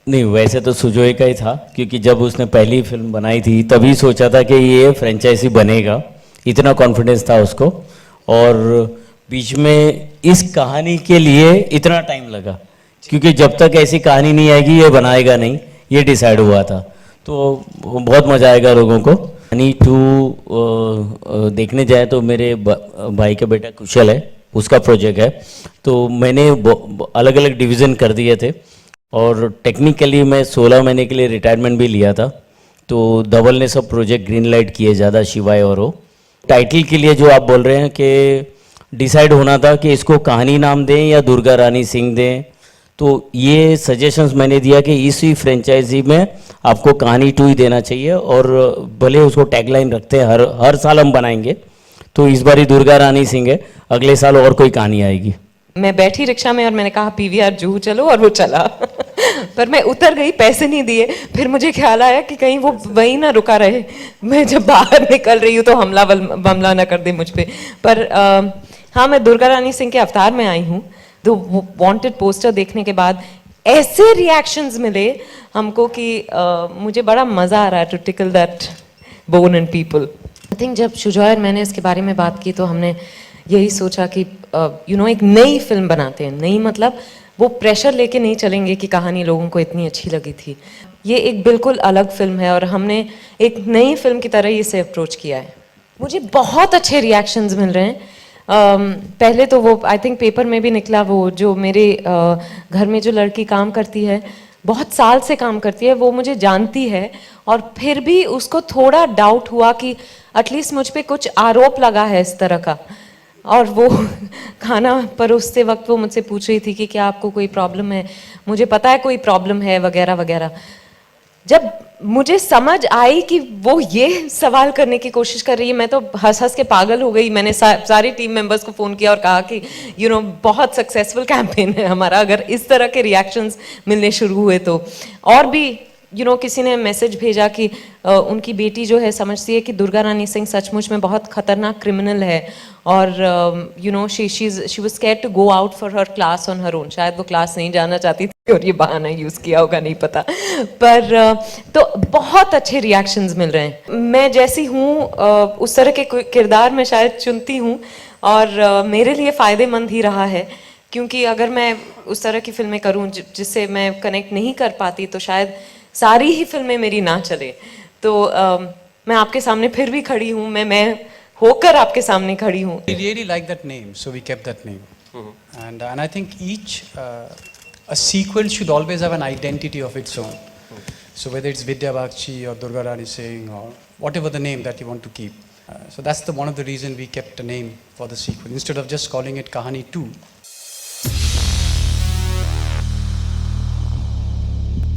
नहीं, वैसे तो सुजोय का ही था, क्योंकि जब उसने पहली फिल्म बनाई थी तभी सोचा था कि ये फ्रेंचाइजी बनेगा, इतना कॉन्फिडेंस था उसको। और बीच में इस कहानी के लिए इतना टाइम लगा, क्योंकि जब तक ऐसी कहानी नहीं आएगी ये बनाएगा नहीं, ये डिसाइड हुआ था। तो बहुत मज़ा आएगा लोगों को। कहानी टू देखने जाए तो मेरे भाई का बेटा कुशल है, उसका प्रोजेक्ट है। तो मैंने अलग अलग डिवीज़न कर दिए थे, और टेक्निकली मैं 16 महीने के लिए रिटायरमेंट भी लिया था। तो धवल ने सब प्रोजेक्ट ग्रीन लाइट किए ज़्यादा, शिवाय और वो टाइटल के लिए जो आप बोल रहे हैं कि डिसाइड होना था कि इसको कहानी नाम दें या दुर्गा रानी सिंह दें। तो ये सजेशंस मैंने दिया कि इसी फ्रेंचाइजी में आपको कहानी टू ही देना चाहिए, और भले उसको टैगलाइन रखते हैं, हर हर साल हम बनाएंगे। तो इस बार ही दुर्गा रानी सिंह है, अगले साल और कोई कहानी आएगी। मैं बैठी रिक्शा में और मैंने कहा पीवीआर जूहू चलो, और वो चला। पर मैं उतर गई, पैसे नहीं दिए। फिर मुझे ख्याल आया कि कहीं वो वहीं ना रुका रहे, मैं जब बाहर निकल रही हूँ तो हमला ना कर दे मुझ पे। पर हाँ, मैं दुर्गा रानी सिंह के अवतार में आई हूँ। तो वांटेड पोस्टर देखने के बाद ऐसे रिएक्शंस मिले हमको कि मुझे बड़ा मज़ा आ रहा है to tickle that bone in people. I think जब शुजाय और मैंने इसके बारे में बात की तो हमने यही सोचा कि एक नई फिल्म बनाते हैं। नई मतलब वो प्रेशर लेके नहीं चलेंगे कि कहानी लोगों को इतनी अच्छी लगी थी। ये एक बिल्कुल अलग फिल्म है और हमने एक नई फिल्म की तरह इसे अप्रोच किया है। मुझे बहुत अच्छे रिएक्शंस मिल रहे हैं। पहले तो वो आई थिंक पेपर में भी निकला, वो जो मेरे घर में जो लड़की काम करती है, बहुत साल से काम करती है, वो मुझे जानती है, और फिर भी उसको थोड़ा डाउट हुआ कि एटलीस्ट मुझ पे कुछ आरोप लगा है इस तरह का। और वो खाना परोसते वक्त वो मुझसे पूछ रही थी कि क्या आपको कोई प्रॉब्लम है, मुझे पता है कोई प्रॉब्लम है वगैरह वगैरह। जब मुझे समझ आई कि वो ये सवाल करने की कोशिश कर रही है, मैं तो हंस हंस के पागल हो गई। मैंने सारे टीम मेंबर्स को फ़ोन किया और कहा कि बहुत सक्सेसफुल कैंपेन है हमारा, अगर इस तरह के रिएक्शंस मिलने शुरू हुए तो। और भी किसी ने मैसेज भेजा कि उनकी बेटी जो है समझती है कि दुर्गा रानी सिंह सचमुच में बहुत खतरनाक क्रिमिनल है, और she was scared to go out for her class on her own. शायद वो क्लास नहीं जाना चाहती थी और ये बहाना यूज़ किया होगा, नहीं पता। पर तो बहुत अच्छे रिएक्शंस मिल रहे हैं। मैं जैसी हूँ उस तरह के किरदार मैं शायद चुनती हूँ, और मेरे लिए फ़ायदेमंद ही रहा है, क्योंकि अगर मैं उस तरह की फिल्में करूँ जिससे मैं कनेक्ट नहीं कर पाती तो शायद सारी ही फिल्में मेरी ना चले। तो मैं आपके सामने फिर भी खड़ी हूँ, मैं होकर आपके सामने खड़ी हूँ। We really like that name, so we kept that name. And I think each a sequel should always have an identity of its own. So whether it's Vidya Bakshi or Durga Rani Singh or whatever the name that you want to keep. So that's one of the reason we kept a name for the sequel. Instead of just calling it Kahani 2,